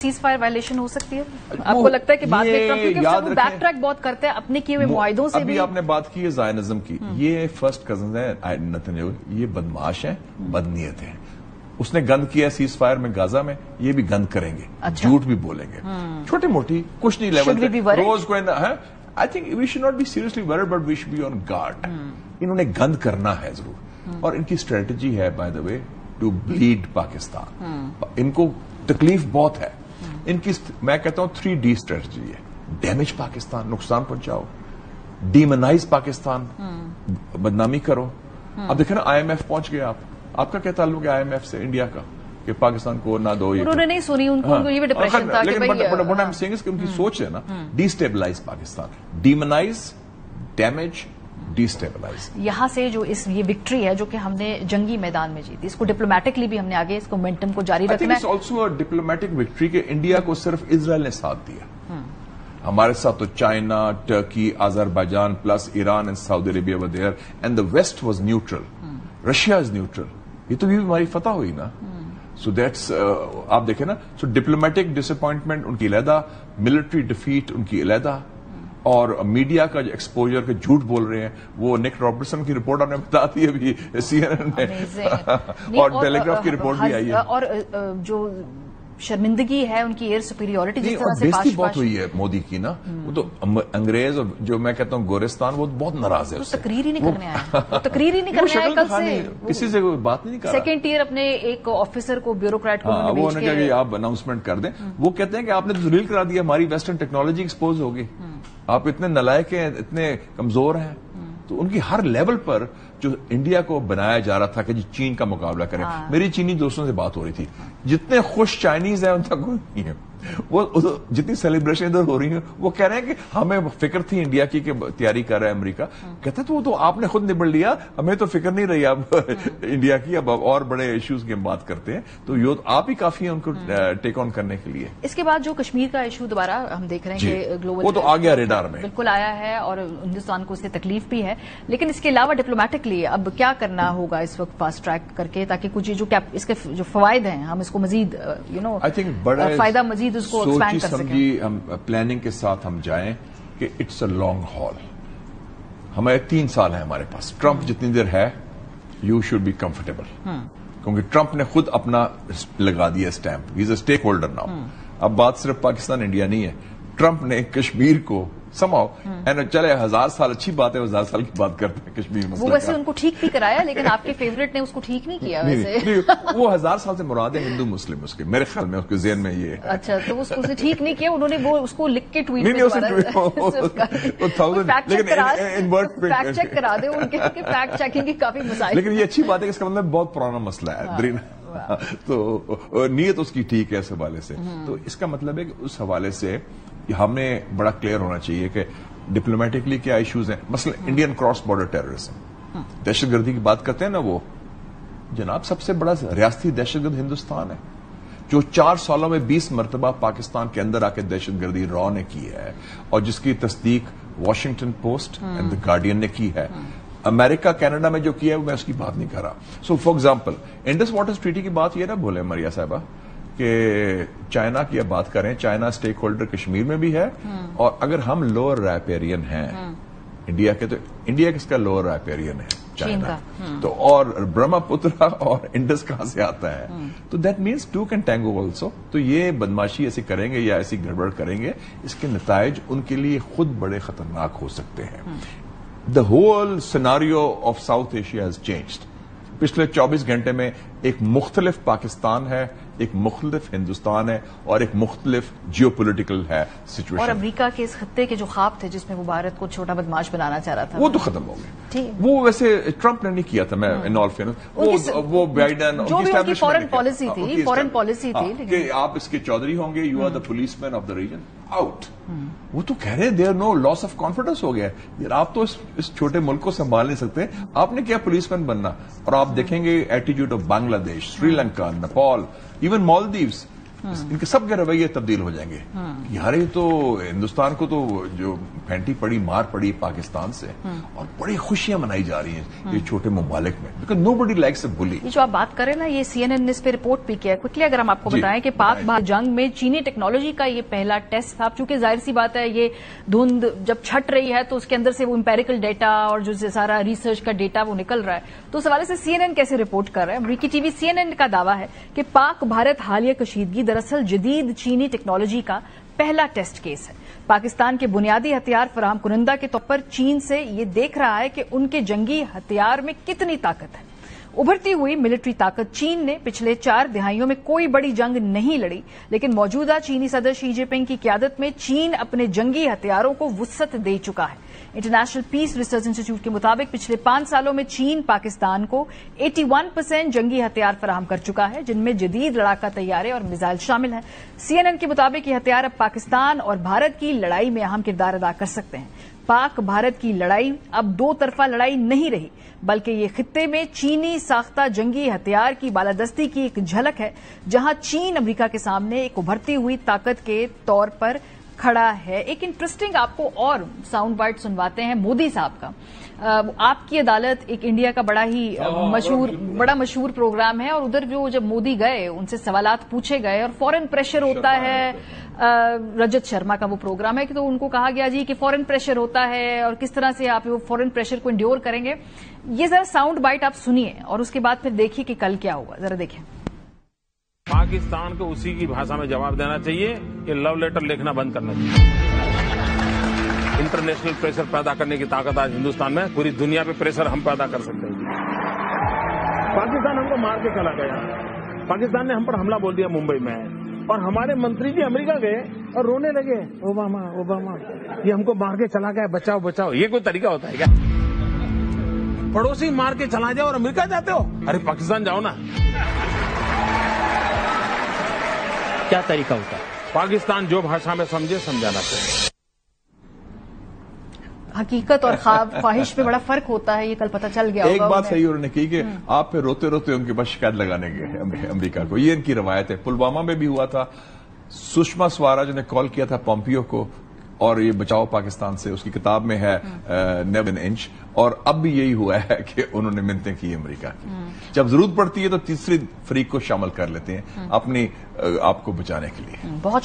Cease fire violation हो सकती है? आपको लगता है कि बाद में ट्रम्प बैक ट्रैक बहुत करते हैं अपने किए हुए मुआहिदों से भी? आपने बात की है ज़ायनिज़्म की, ये फर्स्ट कजन है नेतन्याहू, ये बदमाश है, बदनीयत है। उसने गंद किया सीज फायर में गाजा में, ये भी गंद करेंगे, झूठ भी बोलेंगे, छोटी मोटी कुछ नहीं लेवल रोज को है। I think we should not be seriously worried but we should be on guard. इन्होंने गंद करना है जरूर, और इनकी स्ट्रेटजी है by the way to bleed Pakistan. इनको तकलीफ बहुत है इनकी, मैं कहता हूं 3D स्ट्रेटजी है। डैमेज पाकिस्तान, नुकसान पहुंचाओ, डीमनाइज पाकिस्तान, बदनामी करो। अब देखें ना IMF पहुंच गए आपका क्या ताल्लुक है IMF से इंडिया का कि पाकिस्तान को ना दो? उन्होंने नहीं सुनी, उनको ये भी डिप्रेशन था कि भाई उनकी सोच है ना, destabilise Pakistan, demonise, damage, destabilise. यहां से जो ये विक्ट्री है जो कि हमने जंगी मैदान में जीती, इसको डिप्लोमेटिकली भी हमने आगे इसको मोमेंटम को जारी रखना है। ऑल्सो अ डिप्लोमेटिक विक्ट्री के इंडिया को सिर्फ इजराइल ने साथ दिया, हमारे साथ तो China, Turkey, Azerbaijan plus Iran and Saudi Arabia were there and the West was neutral, Russia is neutral. ये तो भी हमारी फतह हुई ना। सो दैट्स आप देखें ना, सो डिप्लोमेटिक डिसअपॉइंटमेंट उनकी अलहदा, मिलिट्री डिफीट उनकी अलहदा, और मीडिया का एक्सपोजर के झूठ बोल रहे हैं। वो निक रॉबर्टसन की रिपोर्ट आपने बता दी अभी CNN में और टेलीग्राफ की रिपोर्ट भी आई है। और जो शर्मिंदगी है उनकी एयर सुपीरियोरिटी जिस तरह से बेइज्जती बहुत हुई है मोदी की ना, वो तो अंग्रेज और जो मैं कहता हूँ गोरिस्तान, वो बहुत नाराज है उससे। तकरीर ही नहीं करने आया, तकरीर ही नहीं करने आया कल से, किसी से कोई बात नहीं कर रहा। सेकेंड ईयर अपने एक ऑफिसर को, ब्यूरोक्रेट को वो उन्होंने कहा कि आप अनाउंसमेंट कर दें। वो कहते हैं कि आपने तो जलील करा दिया, हमारी वेस्टर्न टेक्नोलॉजी एक्सपोज होगी, आप इतने नलायक हैं, इतने कमजोर हैं। तो उनकी हर लेवल पर जो इंडिया को बनाया जा रहा था कि जी चीन का मुकाबला करें। मेरी चीनी दोस्तों से बात हो रही थी, जितने खुश चाइनीज हैं उन तक कोई नहीं है। वो जितनी सेलिब्रेशन इधर हो रही है, वो कह रहे हैं कि हमें फिक्र थी इंडिया की कि तैयारी कर रहा है अमेरिका। कहते तो वो तो आपने खुद निबड़ लिया, हमें तो फिक्र नहीं रही अब इंडिया की, अब और बड़े इश्यूज की हम बात करते हैं। तो ये आप ही काफी है उनको टेक ऑन करने के लिए। इसके बाद जो कश्मीर का इशू दोबारा हम देख रहे हैं कि ग्लोबल वो तो आ गया रेडार में, बिल्कुल आया है, और हिंदुस्तान को उससे तकलीफ भी है। लेकिन इसके अलावा डिप्लोमेटिकली अब क्या करना होगा इस वक्त फास्ट ट्रैक करके, ताकि कुछ जो इसके जो फवायद हैं हम इसको मजीद आई थिंक बड़ा फायदा मजीद उसको एक्सपैंड कर समझी, हम प्लानिंग के साथ हम जाएं कि इट्स अ लॉन्ग हॉल। हमारे 3 साल है हमारे पास, ट्रंप जितनी देर है यू शुड बी कंफर्टेबल, क्योंकि ट्रंप ने खुद अपना लगा दिया stamp, he is a stakeholder now. अब बात सिर्फ पाकिस्तान इंडिया नहीं है, ट्रंप ने कश्मीर को समाओ एंड चले 1000 साल अच्छी बात है, 1000 साल की बात करते हैं कश्मीर मसला। वो वैसे उनको ठीक भी कराया, लेकिन आपके फेवरेट ने उसको ठीक नहीं किया वैसे। नहीं, वो 1000 साल से मुराद है हिंदू मुस्लिम, उसके मेरे ख्याल में उसके ज़हन में ये है। अच्छा, तो उसको ठीक नहीं किया उन्होंने, वो उसको लिख के ट्वीट फैक्ट चेक करा दे, उनके फैक्ट चेकिंग की काफी मसाइल। लेकिन ये अच्छी बात है कि इसका मतलब बहुत पुराना मसला है, तो नीयत उसकी ठीक है इस हवाले से। तो इसका मतलब है कि उस हवाले से हमें बड़ा क्लियर होना चाहिए कि डिप्लोमेटिकली क्या इश्यूज हैं। मसलन इंडियन क्रॉस बॉर्डर टेररिज्म, दहशतगर्दी की बात करते हैं ना, वो जनाब सबसे बड़ा रियासती दहशतगर्द हिंदुस्तान है, जो 4 सालों में 20 मरतबा पाकिस्तान के अंदर आके दहशतगर्दी रॉ ने की है, और जिसकी तस्दीक Washington post and the guardian ने की है। अमेरिका कनाडा में जो किया है मैं उसकी बात नहीं कर रहा। So for example Indus waters treaty की बात ये ना बोले मरिया साहबा कि चाइना की अब बात करें, चाइना स्टेक होल्डर कश्मीर में भी है, और अगर हम लोअर राइपेरियन हैं इंडिया के, तो इंडिया किसका लोअर राइपेरियन है? चाइना। तो और ब्रह्मपुत्र और इंडस कहां से आता है? तो that means 2 can tango also. तो ये बदमाशी ऐसी करेंगे या ऐसी गड़बड़ करेंगे, इसके नतायज उनके लिए खुद बड़े खतरनाक हो सकते हैं। The whole scenario of South Asia has changed. पिछले 24 घंटे में एक मुख्तलिफ पाकिस्तान है, एक मुख्तलिफ हिंदुस्तान है, और एक मुख्तलिफ जियोपॉलिटिकल है सिचुएशन। और अमेरिका के इस खत्ते के जो ख्वाब थे जिसमें वो भारत को छोटा बदमाश बनाना चाह रहा था, वो तो खत्म हो गए। वो वैसे ट्रंप ने नहीं किया था, मैं इन ऑल फेयरनेस, वो बाइडेन जो भी उनकी फॉरेन पॉलिसी थी कि आप इसके चौधरी होंगे, you are the policeman of the region, out. वो तो कह रहे there no loss of confidence हो गया यार, आप तो इस छोटे मुल्क को संभाल नहीं सकते, आपने क्या पुलिसमैन बनना। और आप देखेंगे attitude of Bangladesh, Sri Lanka, Nepal, even Maldives, ان کے سب کے رویے تبدیل ہو جائیں گے. یار یہ تو ہندوستان کو تو جو پھینٹی پڑی مار پڑی پاکستان سے اور بڑی خوشیاں منائی جا رہی ہیں یہ چھوٹے ممالک میں, بیکاز نو بڈی لائکس اے بلی. یہ جو آپ بات کریں نا, یہ CNN نے اس پہ رپورٹ بھی کیا ہے. کوئکلی اگر ہم آپ کو بتائیں کہ پاک بھارت جنگ میں چینی ٹیکنالوجی کا یہ پہلا ٹیسٹ تھا. چونکہ ظاہر سی بات ہے یہ دھند جب چھٹ رہی ہے تو اس کے اندر سے وہ امپیریکل ڈیٹا اور جو سارا ریسرچ کا ڈیٹا وہ نکل رہا ہے, تو اس حوالے سے CNN کیسے رپورٹ کر رہا ہے. امریکی ٹی وی CNN کا دعویٰ ہے کہ پاک بھارت حالیہ کشیدگی دراصل جدید چینی ٹیکنالوجی کا پہلا ٹیسٹ کیس ہے. پاکستان کے بنیادی ہتھیار فراہم کنندہ کے طور پر چین سے یہ دیکھ رہا ہے کہ ان کے جنگی ہتھیار میں کتنی طاقت ہے. ابھرتی ہوئی ملٹری طاقت چین نے پچھلے 4 دہائیوں میں کوئی بڑی جنگ نہیں لڑی, لیکن موجودہ چینی صدر شی جن پنگ کی قیادت میں چین اپنے جنگی ہتھیاروں کو وسعت دے چکا ہے. انٹرنیشنل پیس ریسرچ انسٹی ٹیوٹ کے مطابق پچھلے 5 سالوں میں چین پاکستان کو 81% جنگی ہتھیار فراہم کر چکا ہے, جن میں جدید لڑاکا طیارے اور میزائل شامل ہیں. CNN کے مطابق یہ ہتھیار اب پاکستان اور بھارت کی لڑائی میں اہم کردار ادا کر سکتے ہیں. پاک بھارت کی لڑائی اب 2 طرفہ لڑائی نہیں رہی, بلکہ یہ خطے میں چینی ساختہ جنگی ہتھیار کی بالادستی کی ایک جھلک ہے, جہاں چین امریکہ کے سامنے ایک ابھرتی ہوئی طاقت کے طور پر کھڑا ہے. ایک انٹرسٹنگ آپ کو اور ساؤنڈ بائٹ سنواتے ہیں مودی صاحب کا. آپ کی عدالت ایک انڈیا کا بڑا مشہور پروگرام ہے, اور ادھر جب مودی گئے ان سے سوالات پوچھے گئے اور فورن پریشر ہوتا ہے. رجت شرما کا وہ پروگرام ہے کہ تو ان کو کہا گیا جی کہ فورن پریشر ہوتا ہے اور کس طرح سے آپ وہ فورن پریشر کو انڈیور کریں گے. یہ ذرا ساؤنڈ بائٹ آپ سنیے اور اس کے بعد پھر دیکھیے کہ کل کیا ہوگا. ذرا دیکھیں. پاکستان کو اسی کی بھاشا میں جواب دینا چاہیے کہ لو لیٹر لکھنا بند کرنا چاہیے. انٹرنیشنل پریشر پیدا کرنے کی طاقت آج ہندوستان میں, پوری دنیا پہ پریشر ہم پیدا کر سکتے ہیں. پاکستان ہم کو مار کے چلا گیا, پاکستان نے ہم پر حملہ بول دیا ممبئی میں, اور ہمارے منتری جی امریکہ گئے اور رونے لگے, اوباما یہ ہم کو مار کے چلا گیا, بچاؤ بچاؤ. یہ کوئی طریقہ ہوتا ہے کیا؟ پڑوسی مار کے چلا جاؤ اور امریکہ جاتے ہو؟ ارے پاکستان جاؤ نا. کیا طریقہ ہوتا ہے؟ پاکستان جو بھاشا میں سمجھے سمجھانا چاہیے. حقیقت اور خواہش پہ بڑا فرق ہوتا ہے, یہ کل پتہ چل گیا. ایک بات صحیح انہوں نے کی کہ آپ پہ روتے روتے ان کے پاس شکایت لگانے گئے امریکہ کو, یہ ان کی روایت ہے. پلوامہ میں بھی ہوا تھا, سشما سوراج نے کال کیا تھا پومپیو کو, اور یہ بچاؤ پاکستان سے, اس کی کتاب میں ہے نیور این انچ. اور اب بھی یہی ہوا ہے کہ انہوں نے منتیں کی امریکہ کی. جب ضرورت پڑتی ہے تو تیسری فریق کو شامل کر لیتے ہیں اپنی آپ کو بچانے کے لیے. بہت